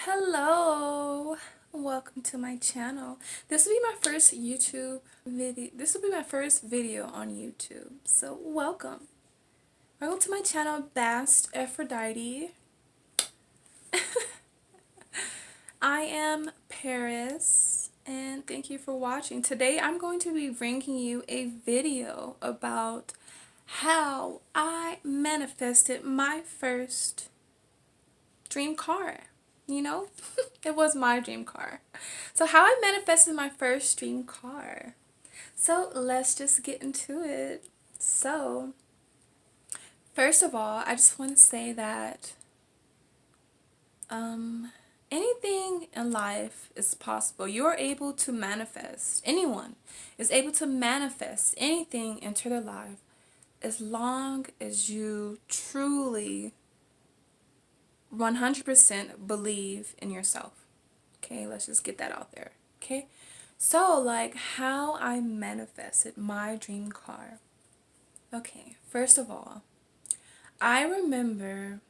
Hello, welcome to my channel. This will be my first YouTube video. This will be my first video on YouTube. So welcome. Welcome to my channel, Bast Aphrodite. I am Paris and thank you for watching. Today I'm going to be bringing you a video about how I manifested my first dream car. You know, it was my dream car. So how I manifested my first dream car. So let's just get into it. So first of all, I just want to say that anything in life is possible. You're able to manifest. Anyone is able to manifest anything into their life as long as you truly 100% believe in yourself. Okay, let's just get that out there. Okay, so like how I manifested my dream car. Okay, first of all, I remember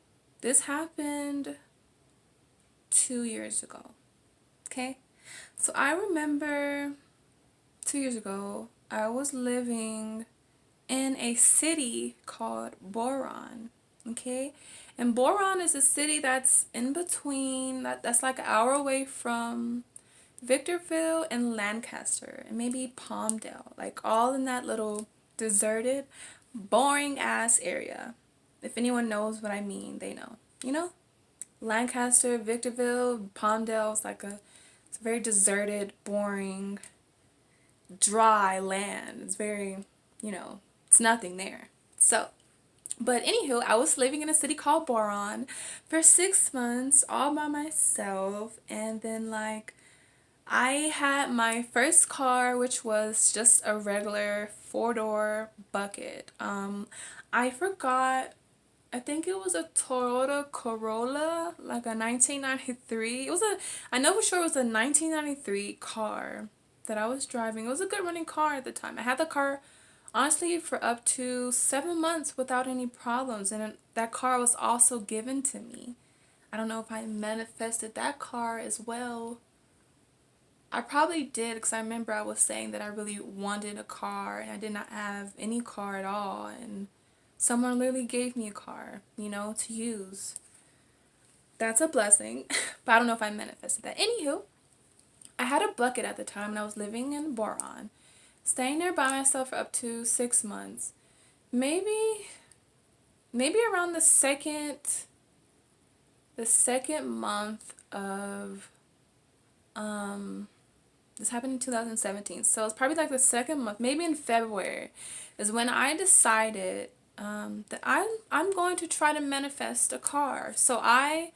this happened 2 years ago. Okay, so I remember 2 years ago I was living in a city called Boron. Okay, and Boron is a city that's in between, that's like an hour away from Victorville and Lancaster and maybe Palmdale, like all in that little deserted, boring ass area. If anyone knows what I mean, they know. You know? Lancaster, Victorville, Palmdale is like it's a very deserted, boring, dry land. It's very, it's nothing there. So, but anywho, I was living in a city called Boron for 6 months all by myself, and then like I had my first car, which was just a regular four-door bucket. I forgot, I think it was a Toyota Corolla, like a 1993. I know for sure it was a 1993 car that I was driving. It was a good running car at the time. I had the car, honestly, for up to 7 months without any problems. And that car was also given to me. I don't know if I manifested that car as well. I probably did, because I remember I was saying that I really wanted a car and I did not have any car at all, and someone literally gave me a car, to use. That's a blessing, but I don't know if I manifested that. Anywho, I had a bucket at the time and I was living in Boron, staying there by myself for up to 6 months. Maybe around the second month of this happened in 2017, so it's probably like the second month, maybe in February, is when I decided that I'm going to try to manifest a car. So I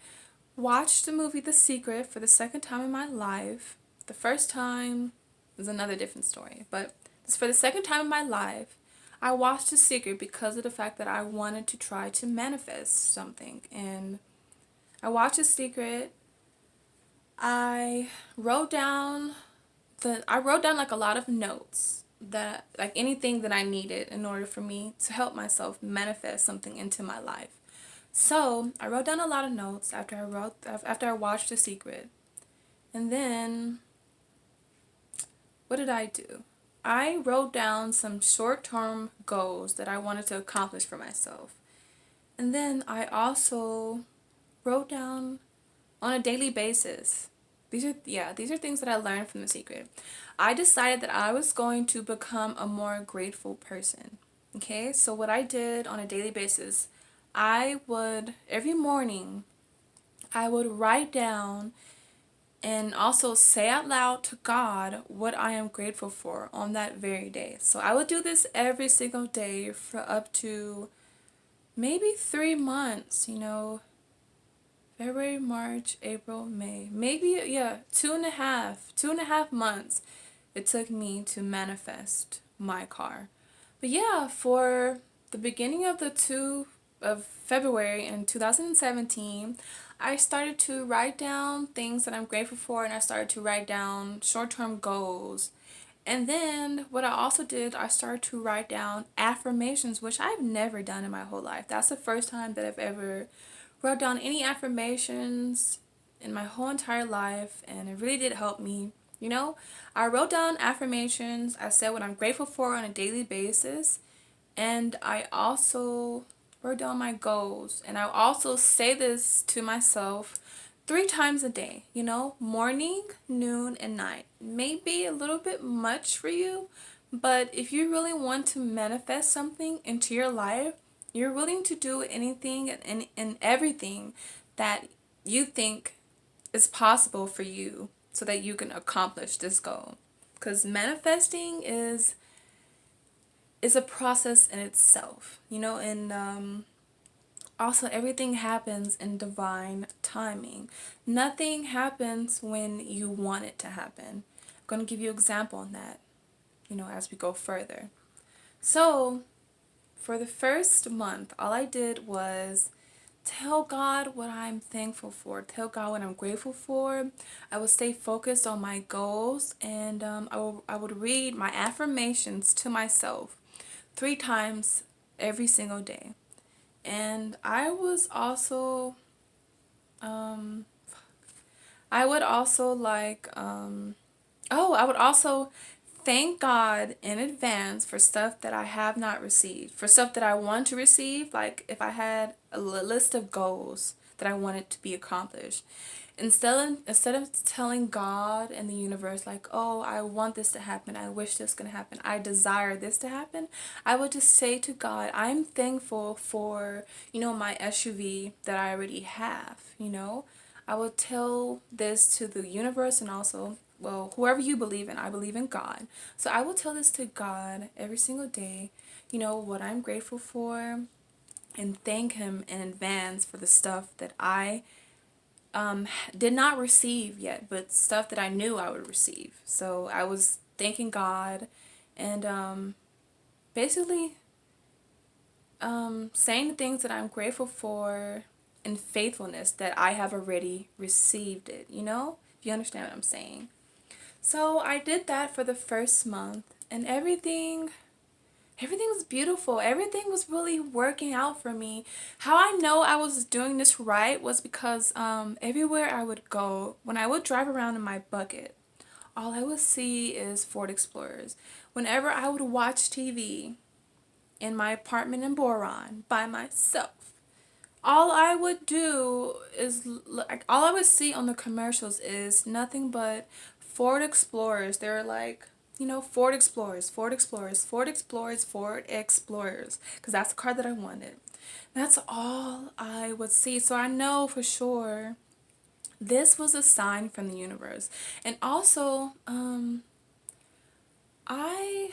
watched the movie The Secret for the second time in my life. The first time is another different story, but it's for the second time in my life. I watched The Secret because of the fact that I wanted to try to manifest something, and I watched The Secret. I wrote down like a lot of notes, that like anything that I needed in order for me to help myself manifest something into my life. So I wrote down a lot of notes after I watched The Secret. And then what did I do? I wrote down some short-term goals that I wanted to accomplish for myself. And then I also wrote down on a daily basis. These are things that I learned from The Secret. I decided that I was going to become a more grateful person. Okay, so what I did on a daily basis, every morning, I would write down and also say out loud to God what I am grateful for on that very day. So I would do this every single day for up to maybe 3 months, February, March, April, May. Maybe, yeah, 2.5 months it took me to manifest my car. But yeah, for the beginning of February in 2017, I started to write down things that I'm grateful for, and I started to write down short-term goals. And then what I also did, I started to write down affirmations, which I've never done in my whole life. That's the first time that I've ever wrote down any affirmations in my whole entire life, and it really did help me. You know, I wrote down affirmations. I said what I'm grateful for on a daily basis, and I also wrote down my goals. And I also say this to myself 3 times a day, you know, morning, noon, and night. Maybe a little bit much for you, but if you really want to manifest something into your life, you're willing to do anything and everything that you think is possible for you so that you can accomplish this goal. Because manifesting is a process in itself, you know, and also everything happens in divine timing. Nothing happens when you want it to happen. I'm going to give you an example on that, you know, as we go further. So, for the first month, all I did was tell God what I'm thankful for, tell God what I'm grateful for. I would stay focused on my goals, and I would read my affirmations to myself 3 times every single day. And um, I would also I would also thank God in advance for stuff that I have not received, for stuff that I want to receive, like if I had a list of goals that I wanted to be accomplished. Instead of telling God and the universe like, oh, I want this to happen, I wish this can happen, I desire this to happen, I would just say to God, I'm thankful for, you know, my SUV that I already have, you know. I would tell this to the universe and also, well, whoever you believe in, I believe in God. So I will tell this to God every single day, you know, what I'm grateful for, and thank Him in advance for the stuff that I did not receive yet, but stuff that I knew I would receive. So I was thanking God and basically saying the things that I'm grateful for in faithfulness that I have already received it, you know? If you understand what I'm saying. So I did that for the first month, and everything was beautiful. Everything was really working out for me. How I know I was doing this right was because everywhere I would go, when I would drive around in my bucket, all I would see is Ford Explorers. Whenever I would watch TV in my apartment in Boron by myself, all I would do is like all I would see on the commercials is nothing but Ford Explorers. They're like, you know, Ford Explorers, Ford Explorers, Ford Explorers, Ford Explorers, because that's the car that I wanted. That's all I would see. So I know for sure this was a sign from the universe. And also, I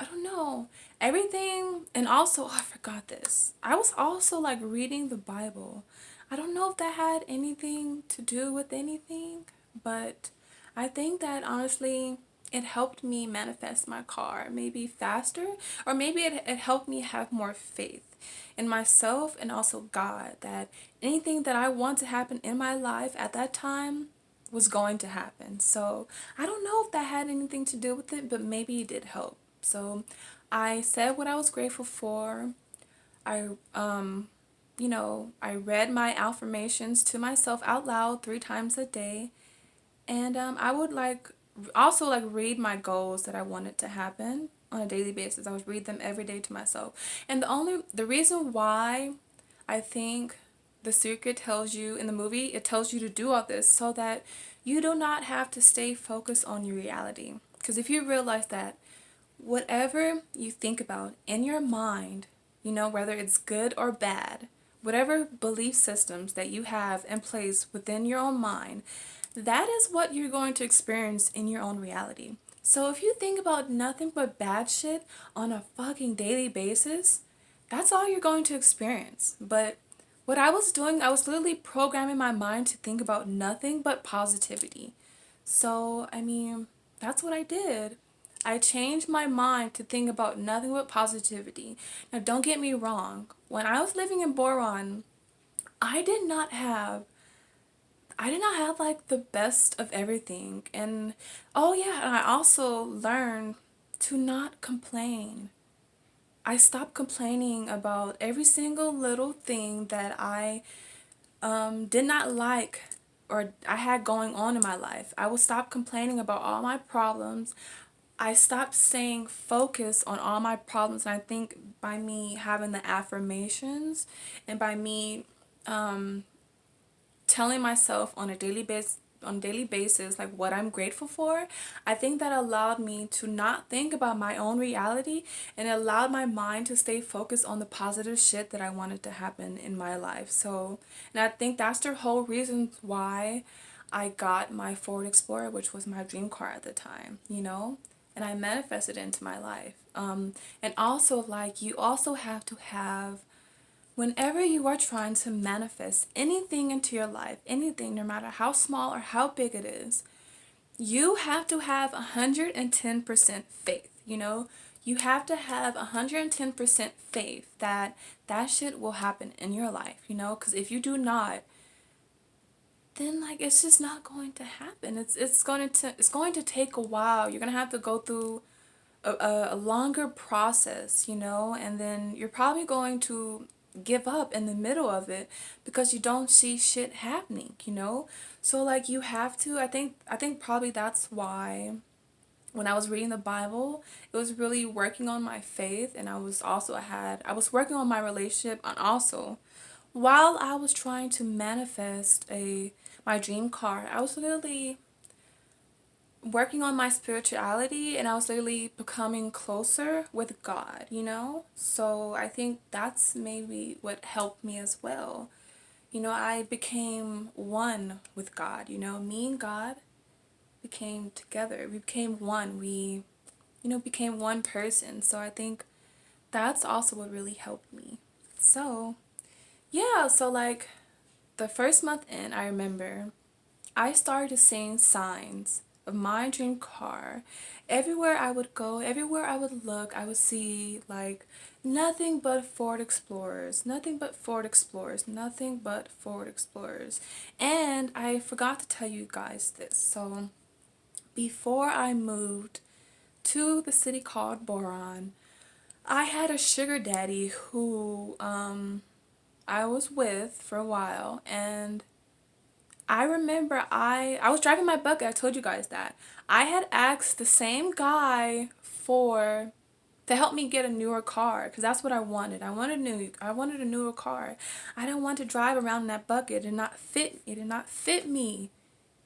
I don't know. Everything, and also, oh, I forgot this. I was also like reading the Bible. I don't know if that had anything to do with anything, but I think that honestly, it helped me manifest my car maybe faster, or maybe it helped me have more faith in myself and also God that anything that I want to happen in my life at that time was going to happen. So I don't know if that had anything to do with it, but maybe it did help. So I said what I was grateful for. I you know, I read my affirmations to myself out loud 3 times a day. And I would also like read my goals that I wanted to happen on a daily basis. I would read them every day to myself. And the reason why I think The Secret tells you in the movie, it tells you to do all this so that you do not have to stay focused on your reality. Because if you realize that whatever you think about in your mind, you know, whether it's good or bad, whatever belief systems that you have in place within your own mind, that is what you're going to experience in your own reality. So if you think about nothing but bad shit on a fucking daily basis, that's all you're going to experience. But what I was doing, I was literally programming my mind to think about nothing but positivity. So, I mean, that's what I did. I changed my mind to think about nothing but positivity. Now, don't get me wrong. When I was living in Boron, I did not have like the best of everything. And oh yeah, and I also learned to not complain. I stopped complaining about every single little thing that I did not like or I had going on in my life. I would stop complaining about all my problems. I stopped staying focused on all my problems, and I think by me having the affirmations and by me telling myself on a daily basis like what I'm grateful for, I think that allowed me to not think about my own reality, and it allowed my mind to stay focused on the positive shit that I wanted to happen in my life. So, and I think that's the whole reason why I got my Ford Explorer, which was my dream car at the time, you know? And I manifested it into my life. And also, like, you also have to have, whenever you are trying to manifest anything into your life, anything, no matter how small or how big it is, you have to have 110% faith, you know? You have to have 110% faith that that shit will happen in your life, you know? Because if you do not, then like it's just not going to happen. It's going to take a while. You're going to have to go through a longer process, you know, and then you're probably going to give up in the middle of it because you don't see shit happening, you know? So like you have to, I think probably that's why when I was reading the Bible, it was really working on my faith, and I was working on my relationship, and also while I was trying to manifest a my dream car, I was literally working on my spirituality, and I was literally becoming closer with God, you know? So I think that's maybe what helped me as well. You know, I became one with God, you know? Me and God became together. We became one. We, became one person. So I think that's also what really helped me. So, yeah, so like the first month in, I remember I started seeing signs of my dream car. Everywhere I would go, everywhere I would look, I would see like nothing but Ford Explorers, nothing but Ford Explorers, nothing but Ford Explorers. And I forgot to tell you guys this. So before I moved to the city called Boron, I had a sugar daddy who I was with for a while, and I remember I was driving my bucket. I told you guys that. I had asked the same guy to help me get a newer car because that's what I wanted. I wanted a newer car. I didn't want to drive around in that bucket. It did not fit me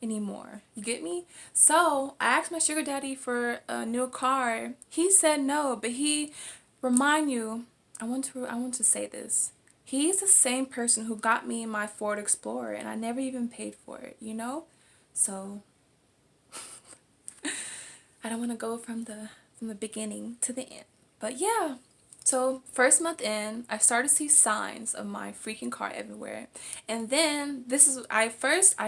anymore. You get me? So I asked my sugar daddy for a new car. He said no, but remind you, I want to say this. He's the same person who got me my Ford Explorer, and I never even paid for it, you know? So I don't want to go from the beginning to the end. But yeah. So first month in, I started to see signs of my freaking car everywhere. And then I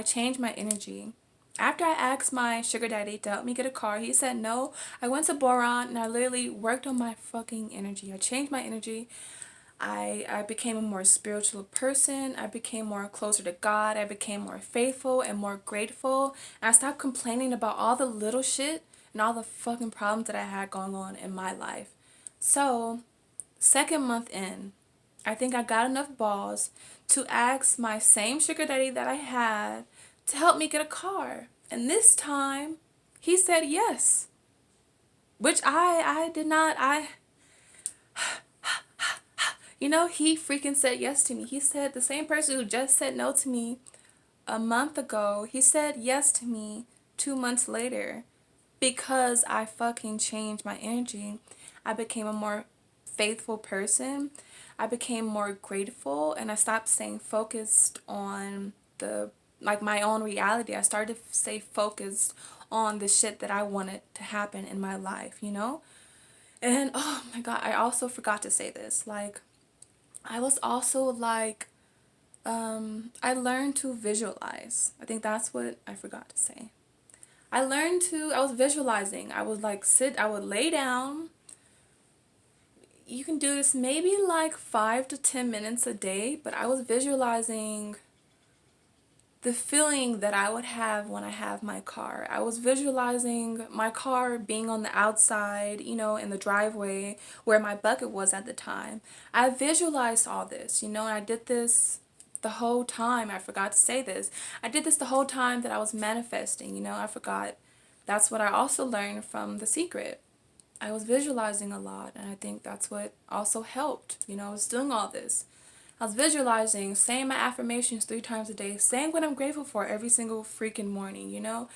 changed my energy. After I asked my sugar daddy to help me get a car, he said no. I went to Boron and I literally worked on my fucking energy. I changed my energy. I became a more spiritual person. I became more closer to God. I became more faithful and more grateful. And I stopped complaining about all the little shit and all the fucking problems that I had going on in my life. So, second month in, I think I got enough balls to ask my same sugar daddy that I had to help me get a car. And this time, he said yes. Which I did not, he freaking said yes to me. He said the same person who just said no to me a month ago, he said yes to me 2 months later because I fucking changed my energy. I became a more faithful person. I became more grateful, and I stopped staying focused on my own reality. I started to stay focused on the shit that I wanted to happen in my life, you know? And oh my God, I also forgot to say this. Like, I was also like, I learned to visualize. I think that's what I forgot to say. I was visualizing. I would lay down. You can do this maybe like 5 to 10 minutes a day, but I was visualizing the feeling that I would have when I have my car. I was visualizing my car being on the outside, in the driveway where my bucket was at the time. I visualized all this, and I did this the whole time. I forgot to say this. I did this the whole time that I was manifesting, you know. I forgot. That's what I also learned from The Secret. I was visualizing a lot, and I think that's what also helped. You know, I was doing all this. I was visualizing, saying my affirmations 3 times a day, saying what I'm grateful for every single freaking morning, you know?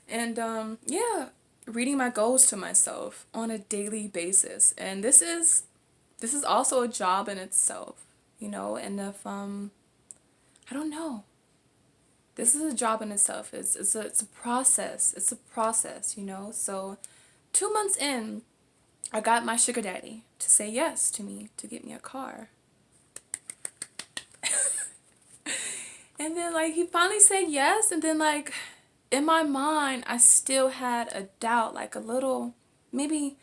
And yeah, reading my goals to myself on a daily basis. And this is also a job in itself, you know? And if I don't know. This is a job in itself. It's a process. It's a process, you know? So 2 months in, I got my sugar daddy to say yes to me to get me a car. And then like he finally said yes, and then like in my mind I still had a doubt, like a little, maybe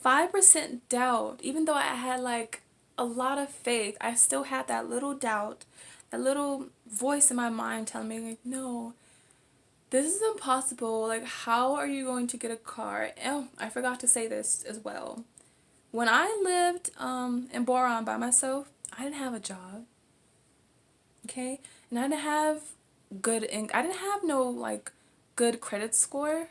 5% doubt. Even though I had like a lot of faith, I still had that little doubt, that little voice in my mind telling me like, no, this is impossible. Like, how are you going to get a car? Oh, I forgot to say this as well. When I lived in Boron by myself, I didn't have a job. Okay? And I didn't have I didn't have no like good credit score.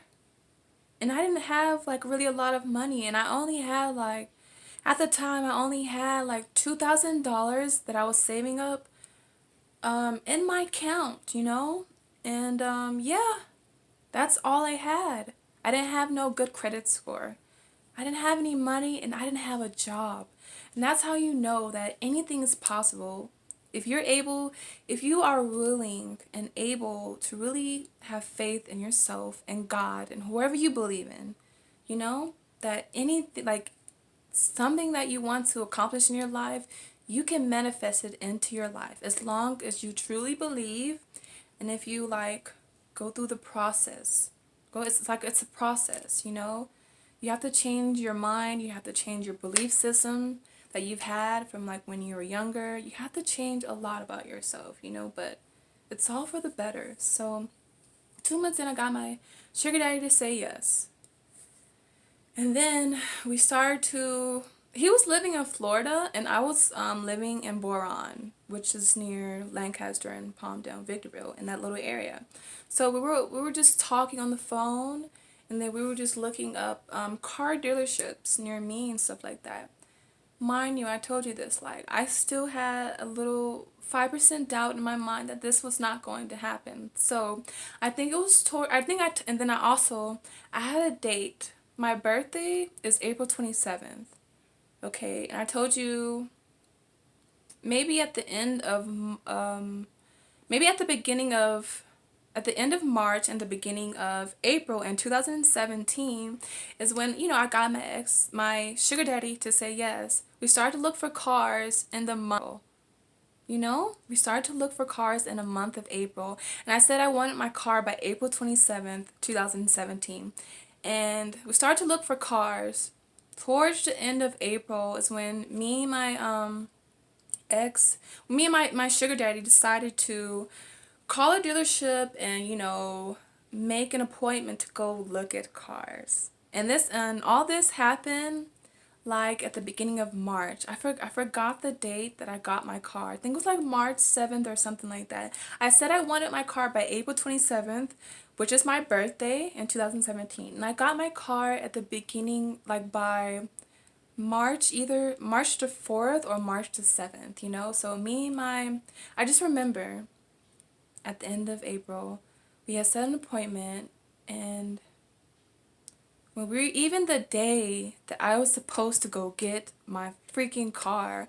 And I didn't have like really a lot of money, and I only had like, at the time I only had like $2,000 that I was saving up in my account, you know? And yeah, that's all I had. I didn't have no good credit score. I didn't have any money, and I didn't have a job. And that's how you know that anything is possible. If you are willing and able to really have faith in yourself and God and whoever you believe in, you know, that anything, like something that you want to accomplish in your life, you can manifest it into your life as long as you truly believe, and if you like go through the process. It's a process, you know? You have to change your mind, you have to change your belief system that you've had from like when you were younger. You have to change a lot about yourself, you know, but it's all for the better. So 2 months in, I got my sugar daddy to say yes. And then we started to, he was living in Florida, and I was living in Boron, which is near Lancaster and Palmdale, Victorville, in that little area. So we were just talking on the phone, and then we were just looking up car dealerships near me and stuff like that. Mind you, I told you this, like, I still had a little 5% doubt in my mind that this was not going to happen. So I think it was and then I had a date. My birthday is April 27th. Okay, and I told you maybe at the end of maybe at the end of March and the beginning of April in 2017 is when, you know, I got my sugar daddy to say yes. We started to look for cars in the month. You know, we started to look for cars in the month of April, and I said I wanted my car by April 27th, 2017. And we started to look for cars. Towards the end of April is when me and my sugar daddy decided to call a dealership and, you know, make an appointment to go look at cars. And all this happened like at the beginning of March. I forgot the date that I got my car. I think it was like March 7th or something like that. I said I wanted my car by April 27th, which is my birthday in 2017. And I got my car at the beginning, like by either March the 4th or March the 7th, you know? So I just remember at the end of April, we had set an appointment, and even the day that I was supposed to go get my freaking car,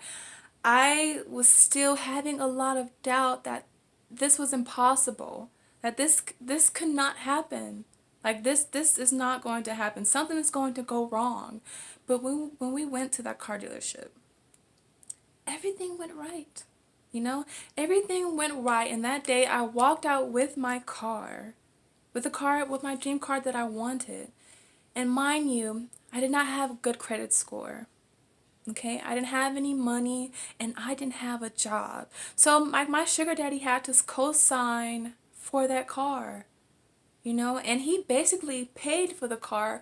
I was still having a lot of doubt that this was impossible, that this could not happen. Like this is not going to happen. Something is going to go wrong. But when we went to that car dealership, everything went right. You know, everything went right, and that day I walked out with my car, with my dream car that I wanted. And mind you, I did not have a good credit score. Okay, I didn't have any money, and I didn't have a job. So my sugar daddy had to co-sign for that car, you know, and he basically paid for the car,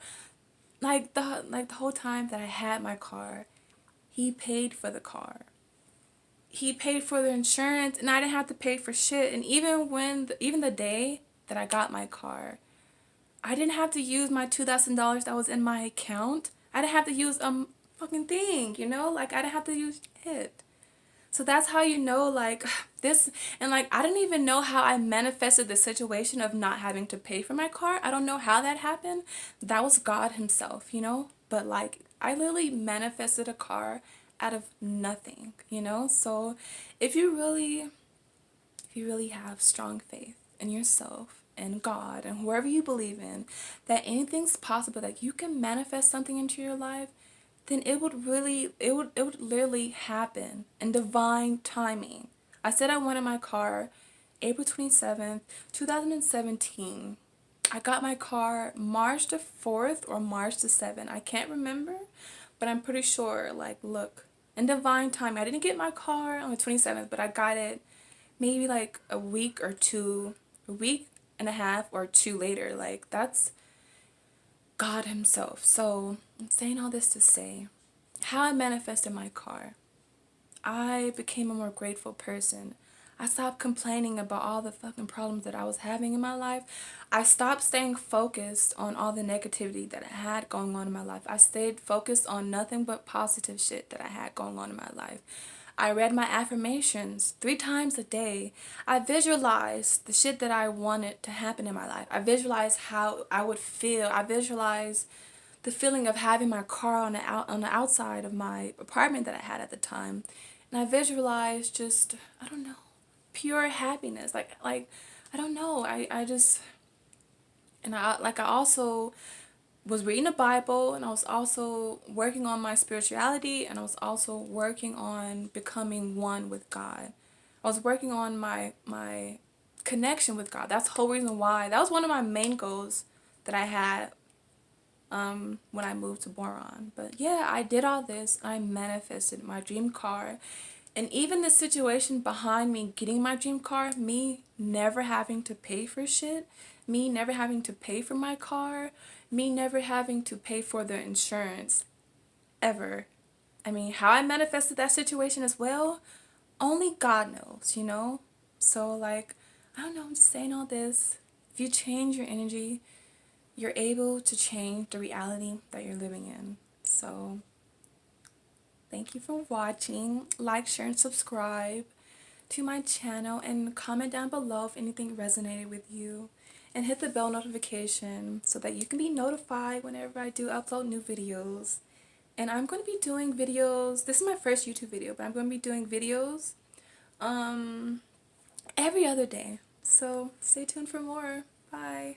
like the whole time that I had my car. He paid for the car. he paid for the insurance and I didn't have to pay for shit. And even the day that I got my car, I didn't have to use my $2,000 that was in my account. I didn't have to use a fucking thing, you know? Like, I didn't have to use it. So that's how you know, like, this, and like, I didn't even know how I manifested the situation of not having to pay for my car. I don't know how that happened. That was God himself, you know? But like, I literally manifested a car out of nothing, you know? So if you really, if you really have strong faith in yourself and God and whoever you believe in, that anything's possible, that you can manifest something into your life, then it would literally happen in divine timing. I said I wanted my car April 27th, 2017. I got my car March the 4th or March the 7th. I can't remember, but I'm pretty sure, like, look, in divine time. I didn't get my car on the 27th, but I got it maybe like a week and a half or two later. Like, that's God himself. So I'm saying all this to say how I manifested my car. I became a more grateful person. I stopped complaining about all the fucking problems that I was having in my life. I stopped staying focused on all the negativity that I had going on in my life. I stayed focused on nothing but positive shit that I had going on in my life. I read my affirmations 3 times a day. I visualized the shit that I wanted to happen in my life. I visualized how I would feel. I visualized the feeling of having my car on the outside of my apartment that I had at the time. And I visualized just, I don't know, pure happiness. Like I don't know. I just, and I also was reading the Bible, and I was also working on my spirituality, and I was also working on becoming one with God. I was working on my connection with God. That's the whole reason why. That was one of my main goals that I had when I moved to Boron. But yeah, I did all this. I manifested my dream car. And even the situation behind me getting my dream car, me never having to pay for shit, me never having to pay for my car, me never having to pay for the insurance, ever. I mean, how I manifested that situation as well, only God knows, you know? So, like, I don't know, I'm just saying all this. If you change your energy, you're able to change the reality that you're living in. So, thank you for watching. Like, share, and subscribe to my channel, and comment down below if anything resonated with you, and hit the bell notification so that you can be notified whenever I do upload new videos. And I'm going to be doing videos. This is my first YouTube video, but I'm going to be doing videos every other day. So stay tuned for more. Bye.